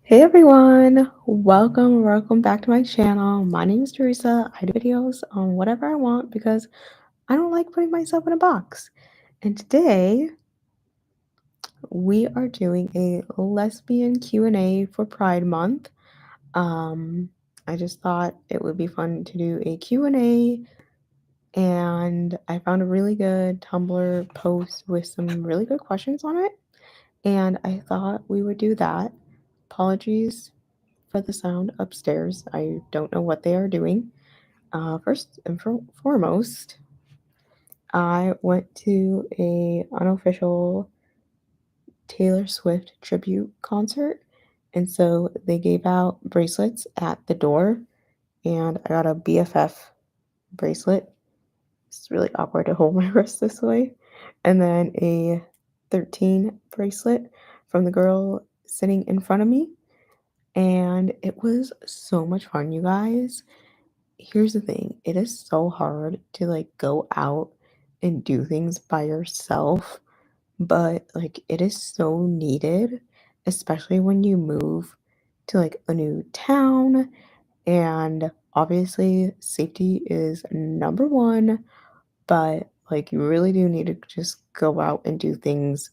Hey everyone, welcome back to my channel. My name is Teresa. I do videos on whatever I want because I don't like putting myself in a box. And today we are doing a lesbian Q&A for Pride Month. Um, I just thought it would be fun to do a Q&A, and I found a really good Tumblr post with some really good questions on it, and I thought we would do that. Apologies for the sound upstairs. I don't know what they are doing. First and foremost, I went to a unofficial Taylor Swift tribute concert, and so they gave out bracelets at the door, and I got a BFF bracelet. It's really awkward to hold my wrist this way, and then a 13 bracelet from the girl sitting in front of me, and it was so much fun, you guys. Here's the thing, it is so hard to like go out and do things by yourself, but like it is so needed, especially when you move to like a new town. And obviously, safety is number one, but like you really do need to just go out and do things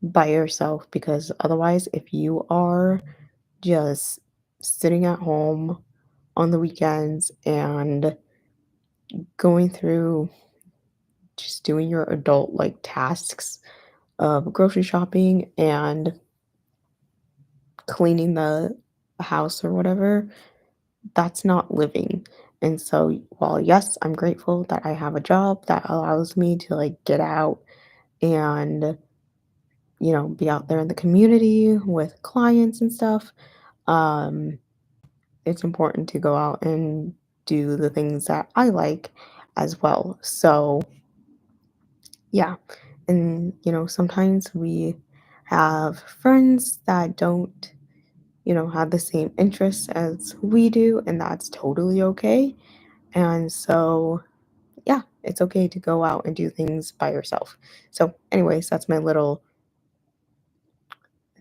by yourself because otherwise, if you are just sitting at home on the weekends and going through just doing your adult like tasks of grocery shopping and cleaning the house or whatever, that's not living. And so, while yes, I'm grateful that I have a job that allows me to like get out and, be out there in the community with clients and stuff, um, it's important to go out and do the things that I like as well. So, yeah. And, sometimes we have friends that don't, have the same interests as we do, and that's totally okay. And so, yeah, it's okay to go out and do things by yourself. So, anyways, that's my little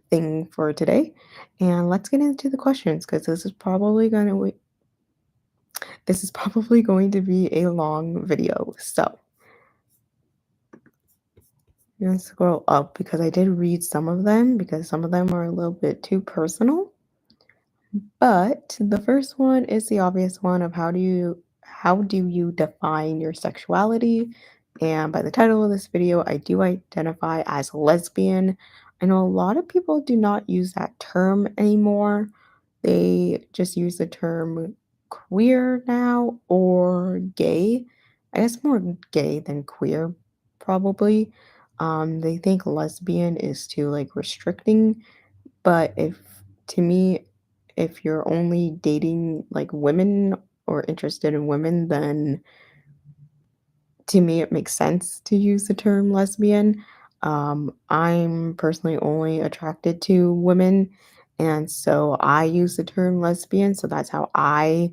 thing for today. And let's get into the questions because this is probably going to be a long video. So, I'm gonna scroll up because I did read some of them because some of them are a little bit too personal. But the first one is the obvious one of how do you define your sexuality? And by the title of this video, I do identify as lesbian. I know a lot of people do not use that term anymore. They just use the term queer now or gay. I guess more gay than queer, probably. They think lesbian is too like restricting, but if to me, if you're only dating like women or interested in women, then to me it makes sense to use the term lesbian. I'm personally only attracted to women, and so I use the term lesbian, so that's how I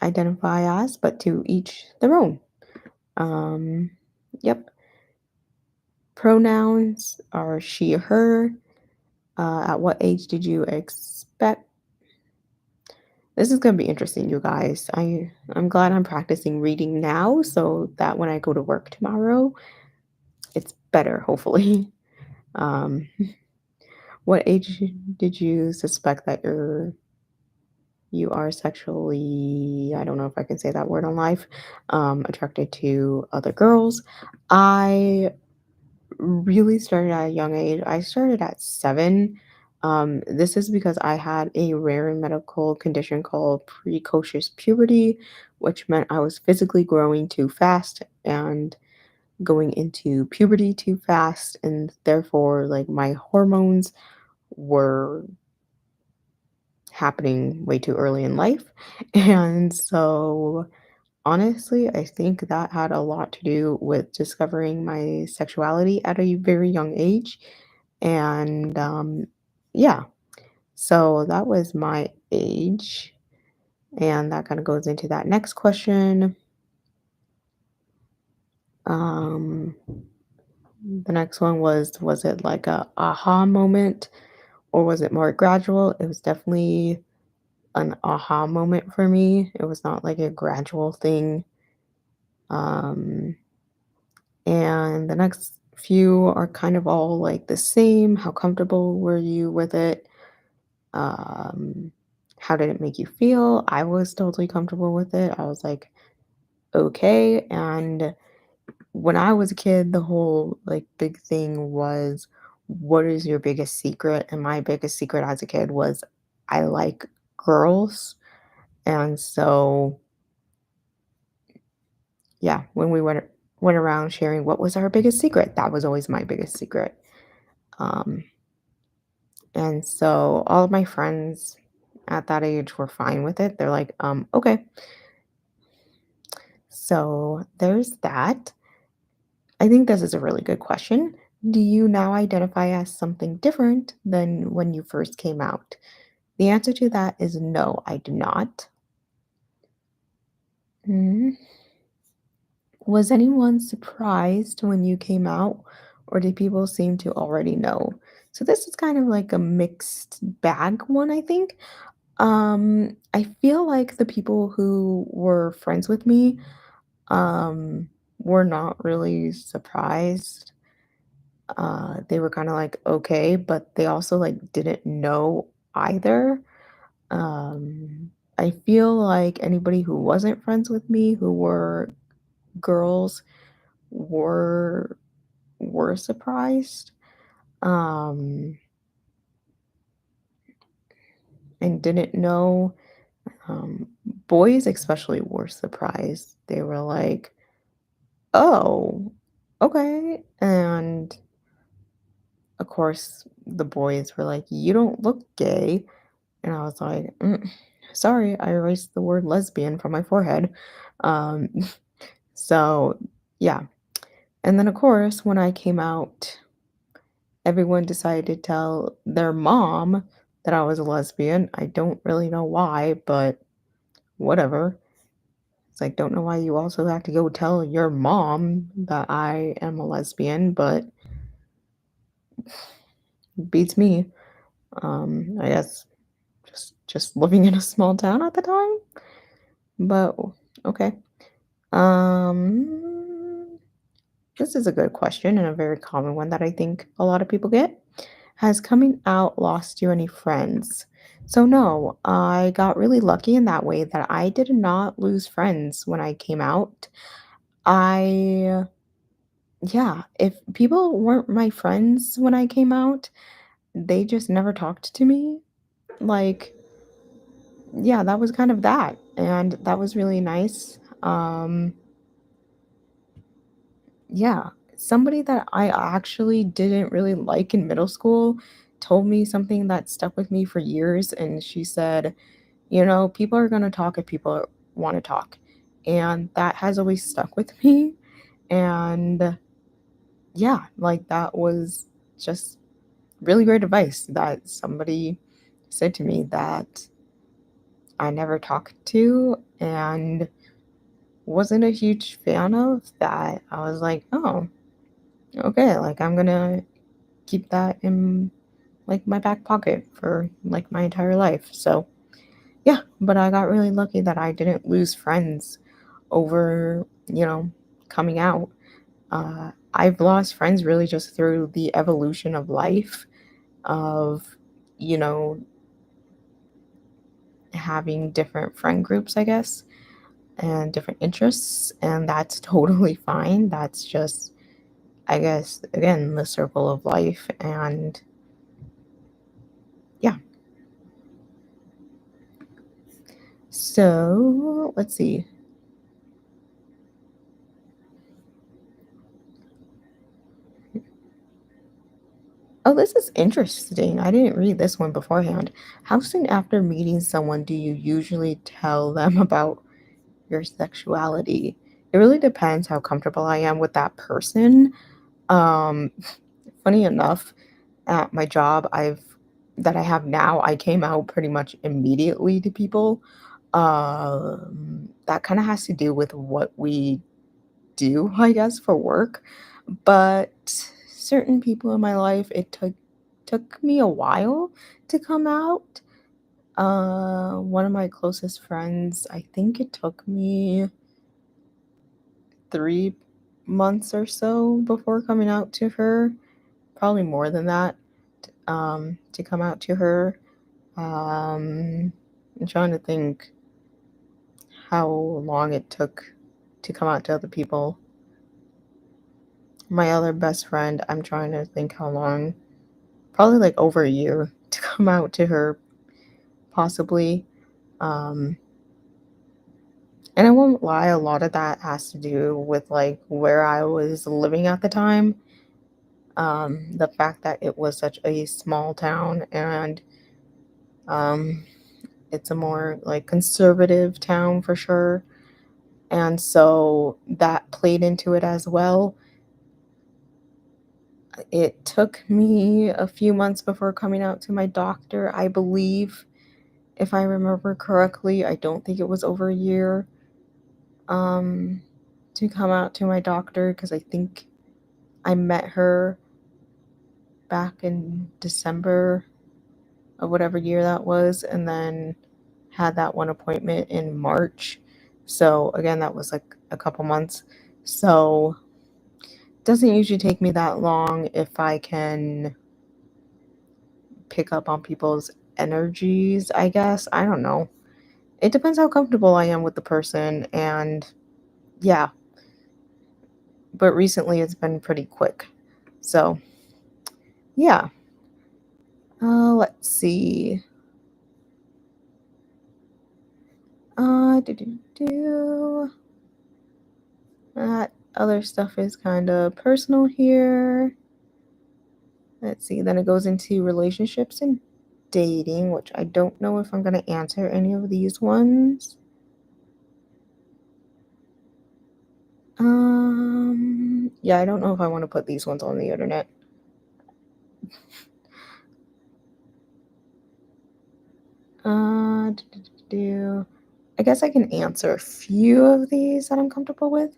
identify as, but to each their own. Um, yep. Pronouns are she, her. At what age did you expect? This is gonna be interesting, you guys. I'm glad I'm practicing reading now so that when I go to work tomorrow, it's better, hopefully. Um, what age did you suspect that you are sexually, I don't know if I can say that word on live, attracted to other girls? I really started at a young age. I started at 7. This is because I had a rare medical condition called precocious puberty, which meant I was physically growing too fast and going into puberty too fast, and therefore, like, my hormones were happening way too early in life. And so, honestly, I think that had a lot to do with discovering my sexuality at a very young age. And yeah, so that was my age. And that kind of goes into that next question. Um, the next one was it like a aha moment or was it more gradual? It was definitely an aha moment for me. It was not like a gradual thing. Um, and the next few are kind of all like the same. How comfortable were you with it? Um, how did it make you feel? I was totally comfortable with it. I was like, okay. And when I was a kid, the whole like big thing was, what is your biggest secret? And my biggest secret as a kid was I like girls. And so, yeah, when we went around sharing what was our biggest secret, that was always my biggest secret. Um, and so all of my friends at that age were fine with it. They're like, okay. So there's that. I think this is a really good question. Do you now identify as something different than when you first came out? The answer to that is no, I do not. Mm. Was anyone surprised when you came out, or did people seem to already know? So this is kind of like a mixed bag one, I think. I feel like the people who were friends with me, um, were not really surprised. They were kind of like okay, but they also like didn't know either. I feel like anybody who wasn't friends with me, who were girls, were surprised, um, and didn't know. Um, Boys especially were surprised. They were like, "Oh, okay." And of course, the boys were like, "You don't look gay." And I was like, sorry, I erased the word lesbian from my forehead." Um, so, yeah. And then, of course, when I came out, everyone decided to tell their mom that I was a lesbian. I don't really know why, but whatever. It's like, don't know why you also have to go tell your mom that I am a lesbian, but beats me. I guess just living in a small town at the time. But okay. Um, this is a good question and a very common one that I think a lot of people get. Has coming out lost you any friends? So, no, I got really lucky in that way that I did not lose friends when I came out. I, yeah, if people weren't my friends when I came out, they just never talked to me. Like, yeah, that was kind of that. And that was really nice. Yeah, somebody that I actually didn't really like in middle school told me something that stuck with me for years, and she said, people are going to talk if people want to talk. And that has always stuck with me. And yeah, like that was just really great advice that somebody said to me that I never talked to and wasn't a huge fan of. That I was like, oh, okay, like I'm gonna keep that in like my back pocket for like my entire life. So, yeah, but I got really lucky that I didn't lose friends over, coming out. I've lost friends really just through the evolution of life, of, you know, having different friend groups, I guess, and different interests. And that's totally fine. That's just, I guess, again, the circle of life. And yeah. So let's see. Oh, this is interesting. I didn't read this one beforehand. How soon after meeting someone do you usually tell them about your sexuality? It really depends how comfortable I am with that person. Um, Funny enough, at my job that I have now, I came out pretty much immediately to people. That kind of has to do with what we do, I guess, for work. But certain people in my life, it took took me a while to come out. One of my closest friends, I think it took me 3 months or so before coming out to her, probably more than that, to come out to her. I'm trying to think how long it took to come out to other people. My other best friend, I'm trying to think how long, probably like over a year to come out to her, possibly. Um, and I won't lie, a lot of that has to do with like where I was living at the time. The fact that it was such a small town and um, it's a more like conservative town for sure. And so that played into it as well. It took me a few months before coming out to my doctor, I believe, if I remember correctly. I don't think it was over a year um, to come out to my doctor because I think I met her back in December of whatever year that was, and then had that one appointment in March. So again, that was like a couple months. So it doesn't usually take me that long if I can pick up on people's energies, I guess. I don't know. It depends how comfortable I am with the person, and yeah, but recently it's been pretty quick. So, yeah. Let's see. Do do do. That other stuff is kind of personal here. Let's see. Then it goes into relationships and dating, which I don't know if I'm going to answer any of these ones. Yeah, I don't know if I want to put these ones on the internet. I guess I can answer a few of these that I'm comfortable with.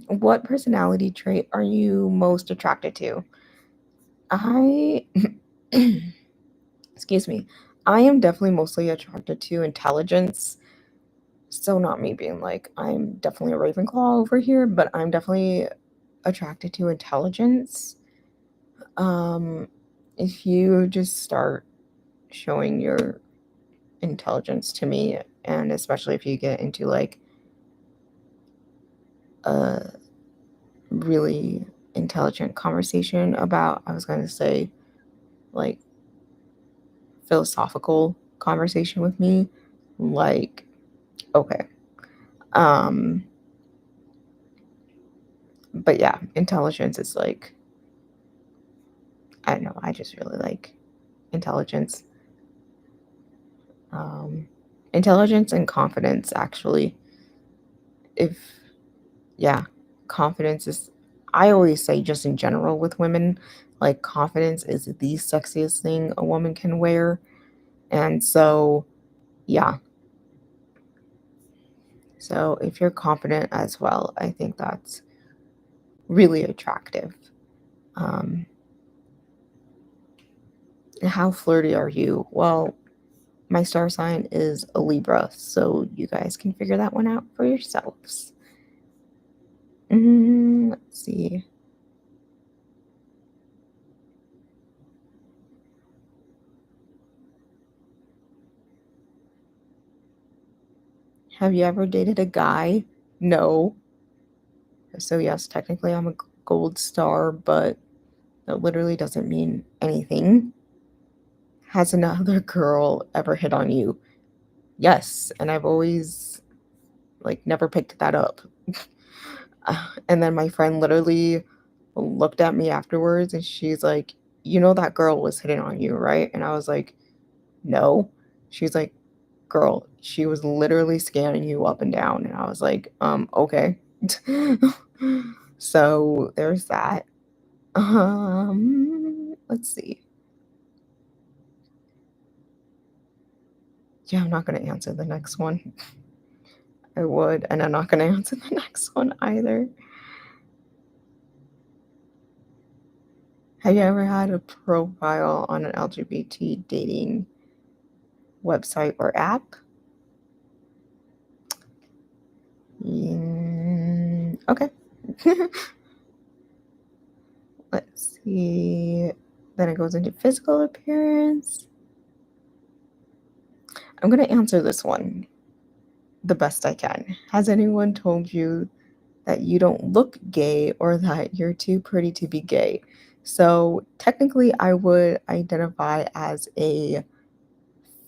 What personality trait are you most attracted to? I, excuse me, I am definitely mostly attracted to intelligence. So, not me being like, I'm definitely a Ravenclaw over here, but I'm definitely attracted to intelligence. Um, if you just start showing your intelligence to me, and especially if you get into like a really intelligent conversation about, I was going to say, like philosophical conversation with me, like, okay. Um, but yeah, intelligence is like, I don't know, I just really like intelligence. Um, Intelligence and confidence, actually. If, yeah, confidence is, I always say, just in general with women, like, confidence is the sexiest thing a woman can wear. And so, yeah. So if you're confident as well, I think that's really attractive. Um, how flirty are you? Well, my star sign is a Libra, so you guys can figure that one out for yourselves. Let's see. Have you ever dated a guy? No. So, yes, technically I'm a gold star, but that literally doesn't mean anything. Has another girl ever hit on you? Yes. And I've always, like, never picked that up. And then my friend literally looked at me afterwards and she's like, "You know that girl was hitting on you, right?" And I was like, "No." She's like, "Girl, she was literally scanning you up and down." And I was like, okay." So there's that. Let's see. Yeah, I'm not gonna answer the next one. I would, and I'm not gonna answer the next one either. Have you ever had a profile on an LGBT dating website or app? Okay. Let's see. Then it goes into physical appearance. I'm going to answer this one the best I can. Has anyone told you that you don't look gay or that you're too pretty to be gay? So technically, I would identify as a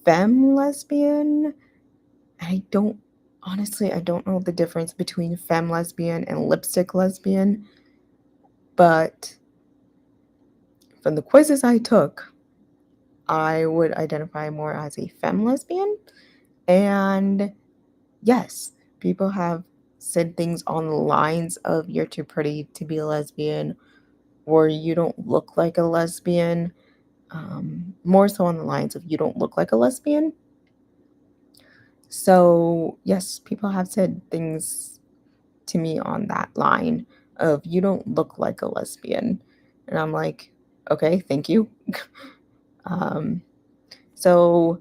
femme lesbian. I don't know the difference between femme lesbian and lipstick lesbian, but from the quizzes I took, I would identify more as a femme lesbian. And yes, people have said things on the lines of you're too pretty to be a lesbian or you don't look like a lesbian. More so on the lines of you don't look like a lesbian. So, yes, people have said things to me on that line of you don't look like a lesbian. And I'm like, okay, thank you. um, so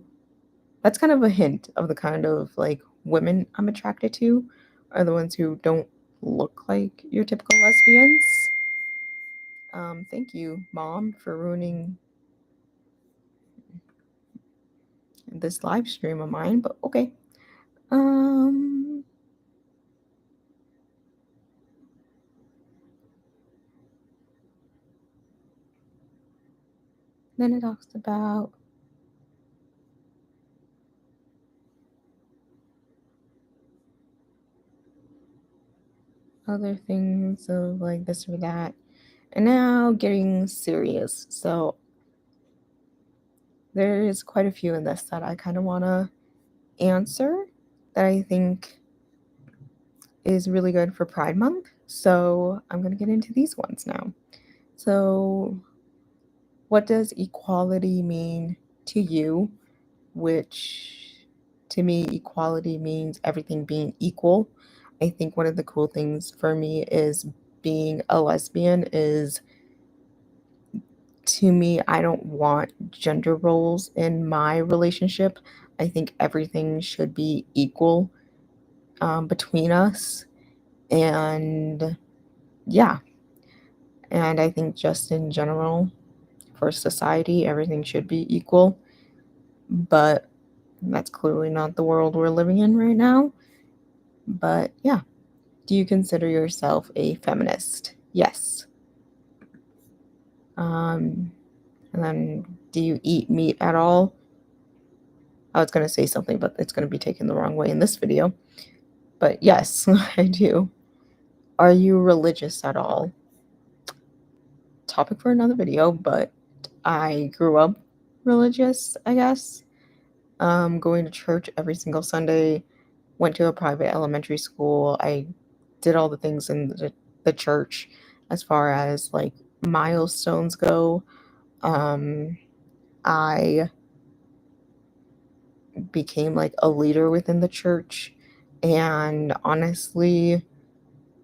that's kind of a hint of the kind of like women I'm attracted to are the ones who don't look like your typical lesbians. Thank you, Mom, for ruining this live stream of mine, but okay. Um, then it talks about other things of like this or that. And now getting serious. So there's quite a few in this that I kind of want to answer that I think is really good for Pride Month. So I'm going to get into these ones now. So, what does equality mean to you? Which to me, equality means everything being equal. I think one of the cool things for me is being a lesbian is to me, I don't want gender roles in my relationship. I think everything should be equal between us. And yeah, and I think just in general, for society, everything should be equal. But that's clearly not the world we're living in right now. But yeah, do you consider yourself a feminist? Yes. And then, do you eat meat at all? I was going to say something, but it's going to be taken the wrong way in this video. But yes, I do. Are you religious at all? Topic for another video, but I grew up religious, I guess. Going to church every single Sunday, went to a private elementary school. I did all the things in the church as far as like milestones go. I became like a leader within the church. And honestly,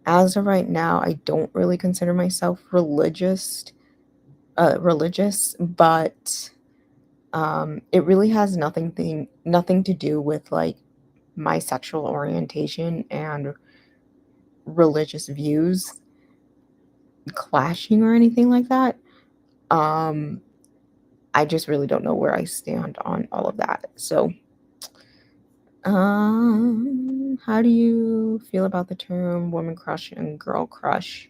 as of right now, I don't really consider myself religious, but it really has nothing to do with like my sexual orientation and religious views clashing or anything like that. Um, I just really don't know where I stand on all of that. So, how do you feel about the term woman crush and girl crush?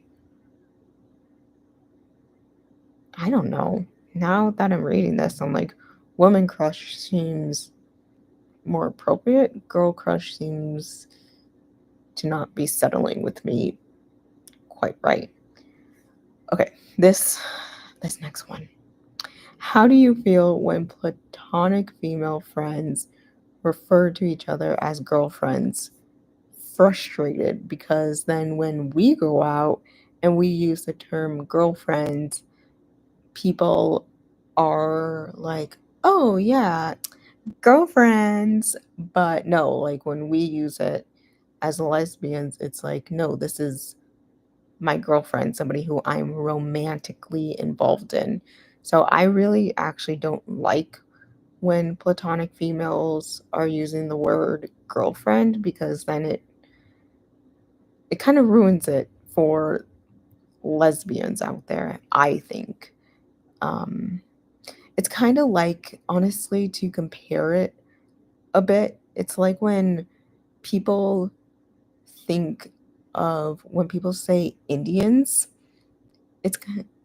I don't know. Now that I'm reading this, I'm like, woman crush seems more appropriate. Girl crush seems to not be settling with me quite right. Okay, this next one. How do you feel when platonic female friends refer to each other as girlfriends? Frustrated because then when we go out and we use the term girlfriend, people are like, oh yeah, girlfriends. But no, like when we use it as lesbians, it's like, no, this is my girlfriend, somebody who I'm romantically involved in. So I really actually don't like when platonic females are using the word girlfriend because then it kind of ruins it for lesbians out there, I think. Um, it's kind of like, honestly, to compare it a bit, it's like when people think of when people say Indians, it's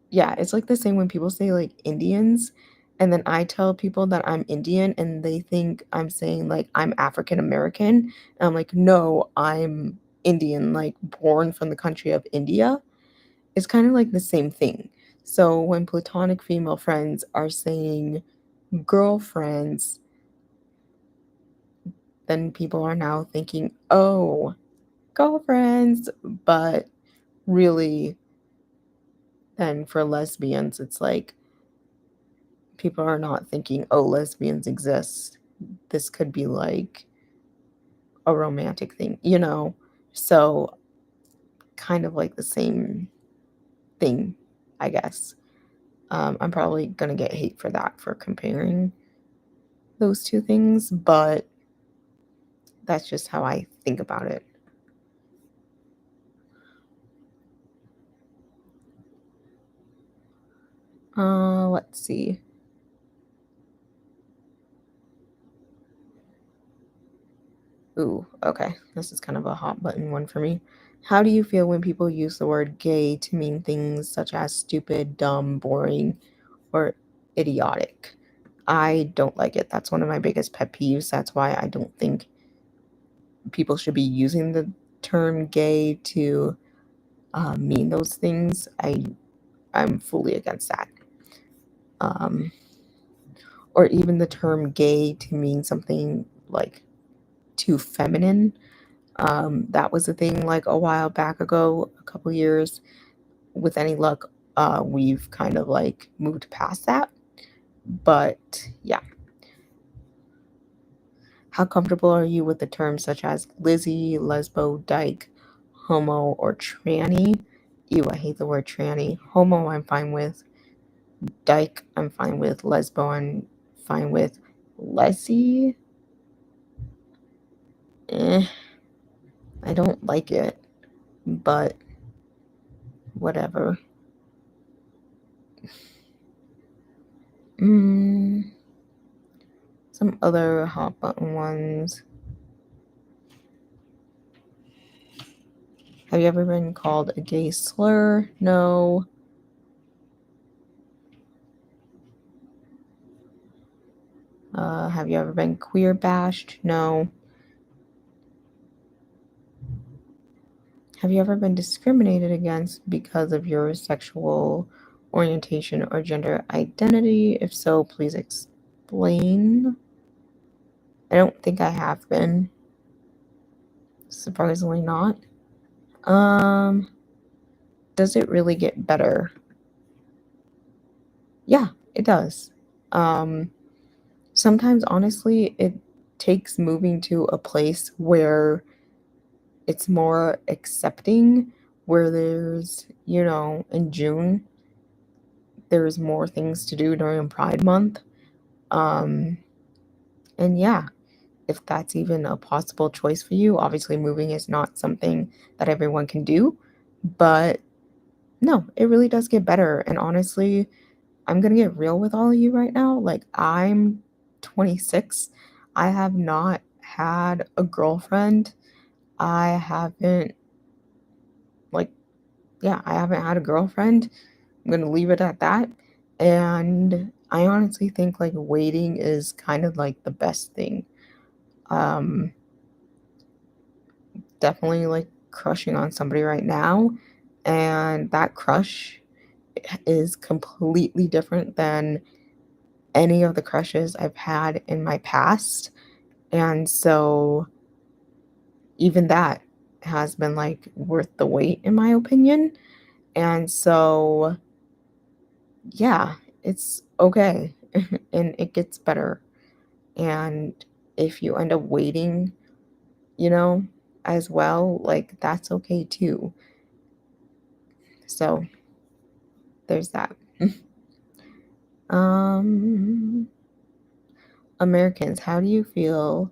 yeah, it's like the same when people say like Indians, and then I tell people that I'm Indian and they think I'm saying like I'm African American. And I'm like, no, I'm Indian, like born from the country of India. It's kind of like the same thing. So when platonic female friends are saying girlfriends, then people are now thinking, oh, girlfriends. But really, then for lesbians, it's like people are not thinking, oh, lesbians exist. This could be like a romantic thing, you know? So, kind of like the same thing, I guess. I'm probably going to get hate for that, for comparing those two things, but that's just how I think about it. Let's see. Ooh, okay. This is kind of a hot button one for me. How do you feel when people use the word gay to mean things such as stupid, dumb, boring, or idiotic? I don't like it. That's one of my biggest pet peeves. That's why I don't think people should be using the term gay to mean those things. I'm fully against that. Um, or even the term gay to mean something like too feminine. That was a thing like a while back ago, a couple years. With any luck, we've kind of like moved past that. But yeah, how comfortable are you with the terms such as Lizzie, lesbo, dyke, homo, or tranny? Ew, I hate the word tranny. Homo, I'm fine with. Dyke, I'm fine with. Lesbo, I'm fine with. Lessie, eh, I don't like it, but whatever. Mm, some other hot button ones. Have you ever been called a gay slur? No. Have you ever been queer bashed? No. Have you ever been discriminated against because of your sexual orientation or gender identity? If so, please explain. I don't think I have been. Surprisingly not. Um, does it really get better? Yeah, it does. Um, Sometimes honestly, it takes moving to a place where it's more accepting, where there's, in June, there's more things to do during Pride Month. Um, and yeah, if that's even a possible choice for you, obviously moving is not something that everyone can do, but no, it really does get better. And honestly, I'm gonna get real with all of you right now. Like, I'm 26. I have not had a girlfriend. I haven't, like, yeah, I haven't had a girlfriend. I'm gonna leave it at that. And I honestly think like waiting is kind of like the best thing. Um, Definitely like crushing on somebody right now. And that crush is completely different than any of the crushes I've had in my past. And so even that has been like worth the wait, in my opinion. And so, yeah, it's okay. And it gets better. And if you end up waiting, you know, as well, like that's okay too. So there's that. Um, Americans, how do you feel?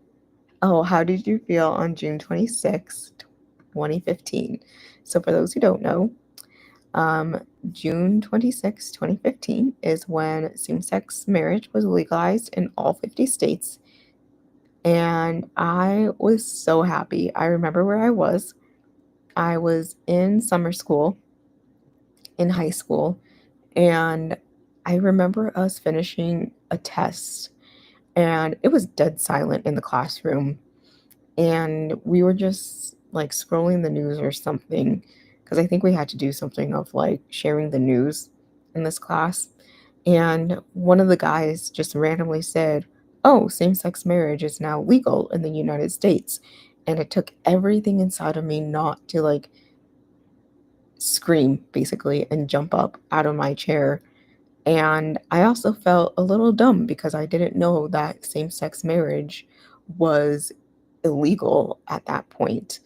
Oh, how did you feel on June 26th, 2015? So for those who don't know, um, June 26, 2015 is when same-sex marriage was legalized in all 50 states. And I was so happy. I remember where I was. I was in summer school in high school, and I remember us finishing a test, and it was dead silent in the classroom. And we were just like scrolling the news or something, because I think we had to do something of like sharing the news in this class. And one of the guys just randomly said, "Oh, same sex marriage is now legal in the United States." And it took everything inside of me not to like scream basically and jump up out of my chair. And I also felt a little dumb because I didn't know that same sex marriage was illegal at that point.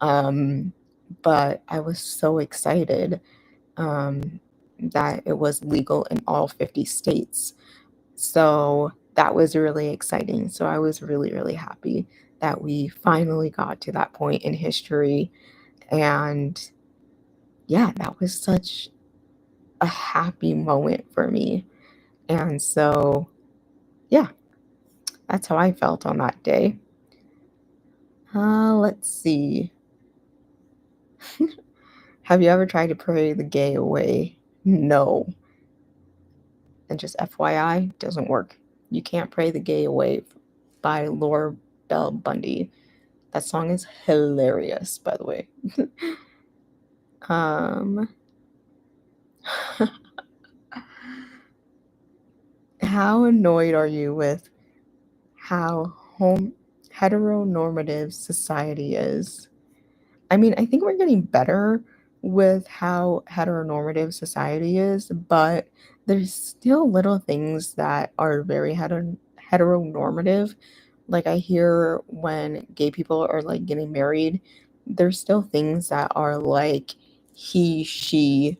Um, but I was so excited um, that it was legal in all 50 states. So that was really exciting. So I was really, really happy that we finally got to that point in history. And yeah, that was such a happy moment for me. And so, yeah, that's how I felt on that day. Let's see. Have you ever tried to pray the gay away? No. And just FYI, doesn't work. You can't pray the gay away by Laura Bell Bundy. That song is hilarious, by the way. um, how annoyed are you with how heteronormative society is? I mean, I think we're getting better with how heteronormative society is, but there's still little things that are very heteronormative. Like I hear when gay people are like getting married, there's still things that are like he, she,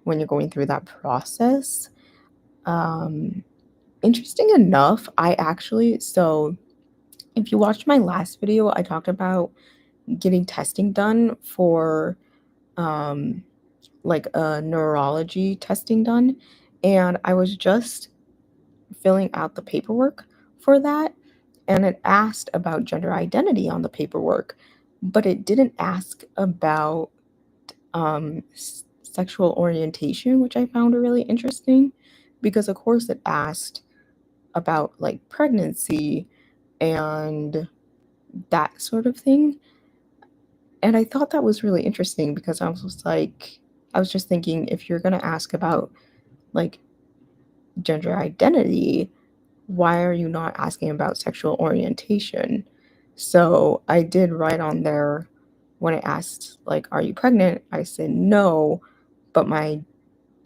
when you're going through that process. Um, Interesting enough, so if you watched my last video, I talked about getting testing done for um like a neurology testing done, and I was just filling out the paperwork for that, and it asked about gender identity on the paperwork, but it didn't ask about sexual orientation, which I found really interesting, because of course it asked about like pregnancy and that sort of thing. And I thought that was really interesting because I was just thinking, if you're going to ask about like gender identity, why are you not asking about sexual orientation? So I did write on there when it asked, like, are you pregnant? I said no, but my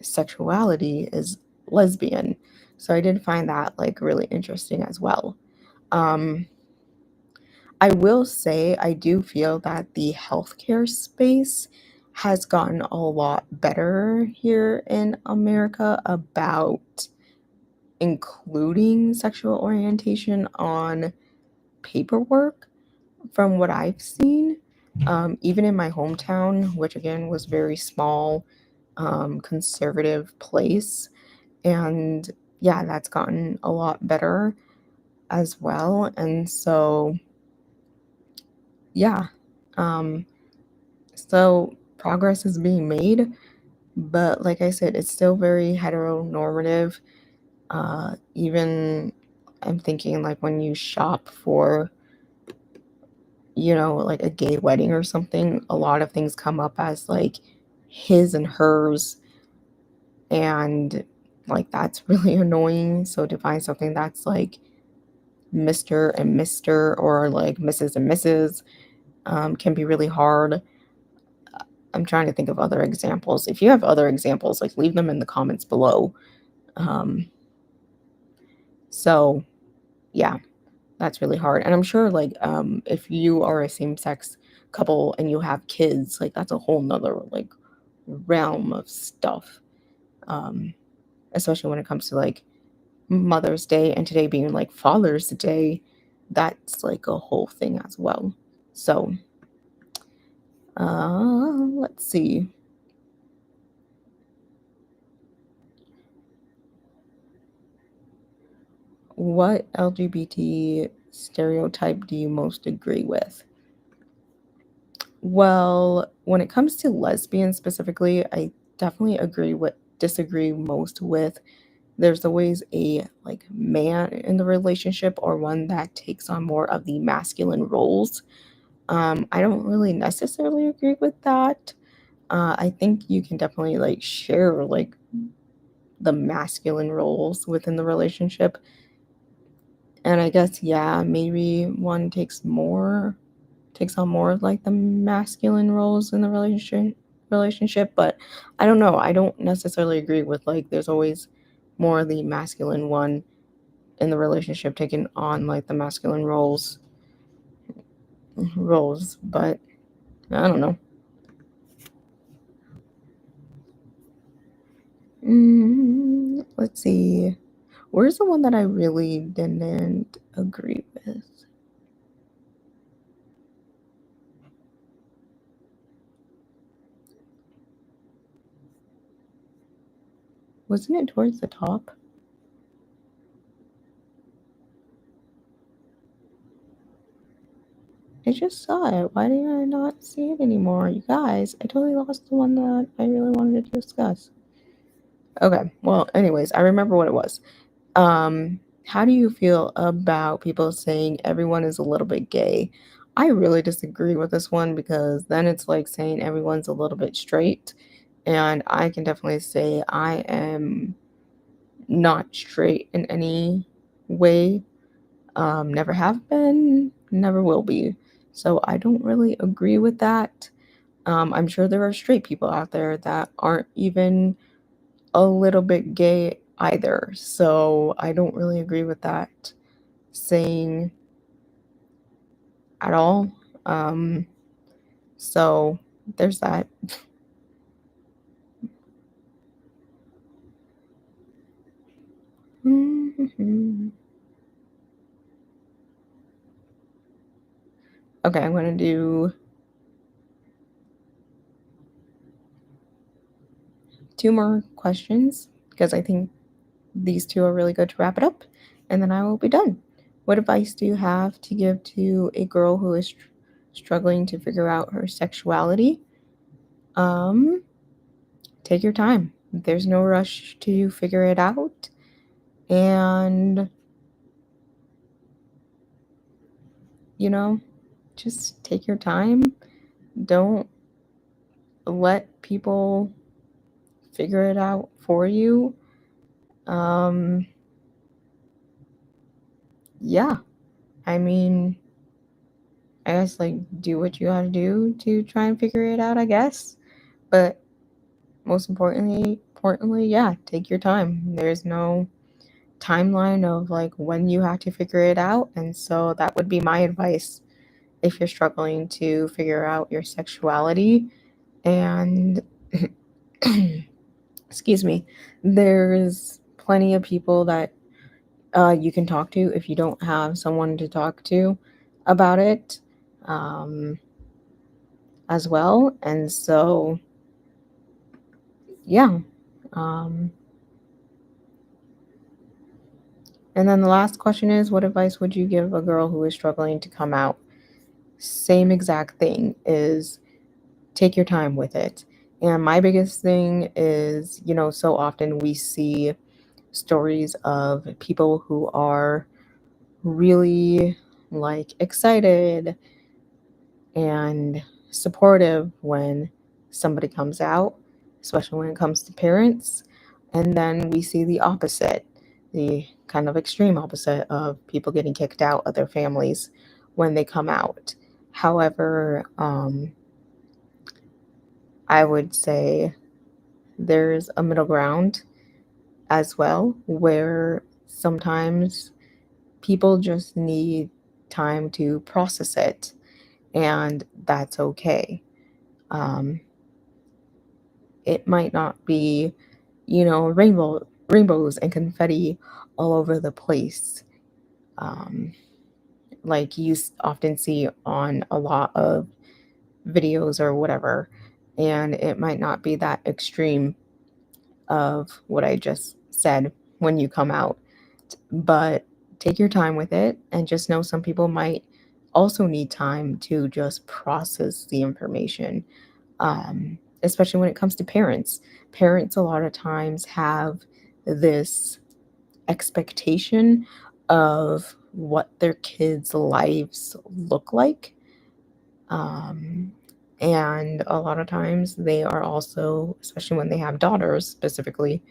sexuality is lesbian. So I did find that like really interesting as well. Um, I will say I do feel that the healthcare space has gotten a lot better here in America about including sexual orientation on paperwork from what I've seen. Even in my hometown, which again was very small, conservative place. And yeah, that's gotten a lot better as well. And so, yeah. Um, So progress is being made, but like I said, it's still very heteronormative. Even I'm thinking like when you shop for, like a gay wedding or something, a lot of things come up as like his and hers, and like that's really annoying. So to find something that's like Mr. and Mr. or like Mrs. and Mrs. Can be really hard. I'm trying to think of other examples. If you have other examples, like leave them in the comments below. Um, so yeah, that's really hard. And I'm sure like if you are a same-sex couple and you have kids, like that's a whole nother like realm of stuff, um, especially when it comes to like Mother's Day and today being like Father's Day. That's like a whole thing as well. So, let's see. What LGBT stereotype do you most agree with? Well, when it comes to lesbians specifically, I definitely disagree most with. There's always a like man in the relationship or one that takes on more of the masculine roles. I don't really necessarily agree with that. I think you can definitely like share like the masculine roles within the relationship. And I guess yeah, maybe one takes on more of like the masculine roles in the relationship, but I don't know. I don't necessarily agree with like there's always more of the masculine one in the relationship taking on like the masculine roles, but I don't know. Let's see. Where's the one that I really didn't agree with? Wasn't it towards the top? I just saw it. Why did I not see it anymore? You guys, I totally lost the one that I really wanted to discuss. Okay, well, anyways, I remember what it was. How do you feel about people saying everyone is a little bit gay? I really disagree with this one because then it's like saying everyone's a little bit straight. And I can definitely say I am not straight in any way. Never have been, never will be. So I don't really agree with that. I'm sure there are straight people out there that aren't even a little bit gay either. So I don't really agree with that saying at all. Um, so there's that. Mhm. Okay, I'm going to do two more questions because I think these two are really good to wrap it up, and then I will be done. What advice do you have to give to a girl who is struggling to figure out her sexuality? Um, Take your time. There's no rush to figure it out. And, you know, just take your time. Don't let people figure it out for you. Um, yeah, I mean, I guess like do what you gotta do to try and figure it out, I guess. But most importantly, yeah, take your time. There's no timeline of like when you have to figure it out. And so that would be my advice if you're struggling to figure out your sexuality. And excuse me, there's plenty of people that you can talk to if you don't have someone to talk to about it um, as well. And so, yeah. Um, and then the last question is, what advice would you give a girl who is struggling to come out? Same exact thing is take your time with it. And my biggest thing is, so often we see stories of people who are really like excited and supportive when somebody comes out, especially when it comes to parents. And then we see the opposite, the kind of extreme opposite of people getting kicked out of their families when they come out. However, I would say there's a middle ground as well where sometimes people just need time to process it, and that's okay. Um, it might not be, rainbows and confetti all over the place, um, like you often see on a lot of videos or whatever. And it might not be that extreme of what I just said when you come out. But take your time with it and just know some people might also need time to just process the information, especially when it comes to parents. Parents, a lot of times, have this expectation of what their kids' lives look like. Um, and a lot of times they are also, especially when they have daughters specifically,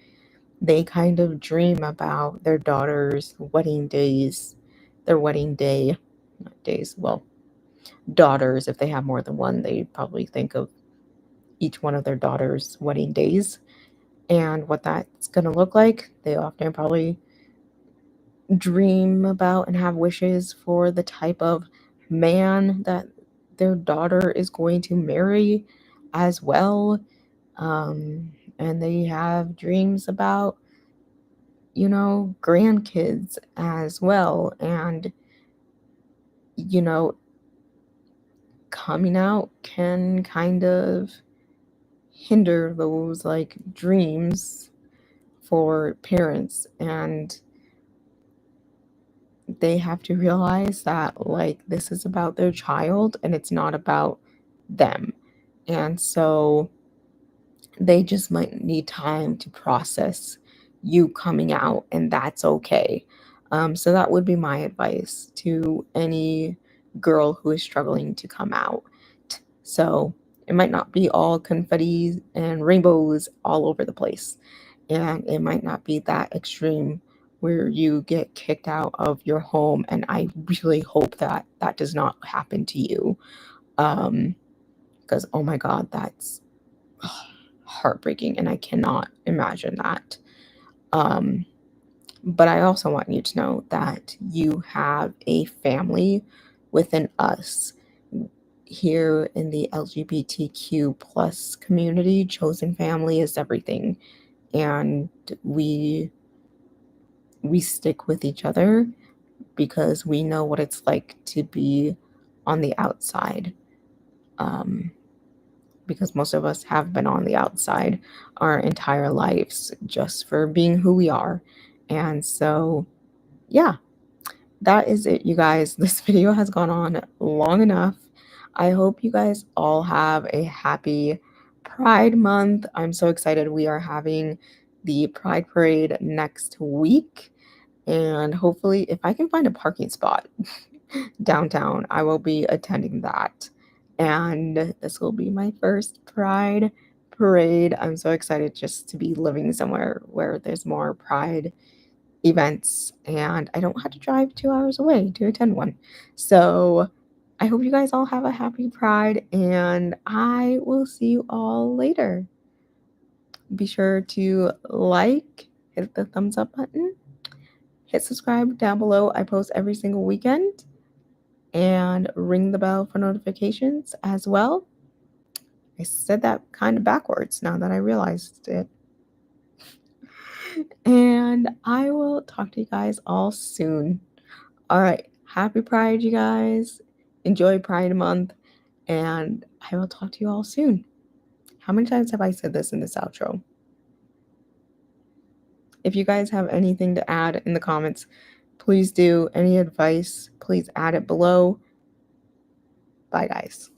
they kind of dream about their daughter's wedding days, their wedding day, not days, well, daughters. If they have more than one, they probably think of each one of their daughter's wedding days and what that's going to look like. They often probably dream about and have wishes for the type of man that their daughter is going to marry as well. And they have dreams about, grandkids as well. And, you know, coming out can kind of hinder those like dreams for parents. And they have to realize that like this is about their child and it's not about them. And so they just might need time to process you coming out, and that's okay. So that would be my advice to any girl who is struggling to come out. So it might not be all confetti and rainbows all over the place, and it might not be that extreme where you get kicked out of your home. And I really hope that that does not happen to you, because oh my God, that's heartbreaking, and I cannot imagine that. Um, but I also want you to know that you have a family within us here in the LGBTQ plus community. Chosen family is everything, and we stick with each other because we know what it's like to be on the outside. Um, because most of us have been on the outside our entire lives just for being who we are. And so, yeah, that is it, you guys. This video has gone on long enough. I hope you guys all have a happy Pride Month. I'm so excited. We are having the Pride Parade next week. And hopefully, if I can find a parking spot downtown, I will be attending that. And this will be my first Pride Parade. I'm so excited just to be living somewhere where there's more Pride events and I don't have to drive 2 hours away to attend one. So I hope you guys all have a happy Pride, and I will see you all later. Be sure to like, hit the thumbs up button, hit subscribe down below. I post every single weekend, and ring the bell for notifications as well. I said that kind of backwards now that I realized it. And I will talk to you guys all soon. All right. Happy Pride, you guys. Enjoy Pride Month. And I will talk to you all soon. How many times have I said this in this outro? If you guys have anything to add in the comments, please do. Any advice, please add it below. Bye, guys.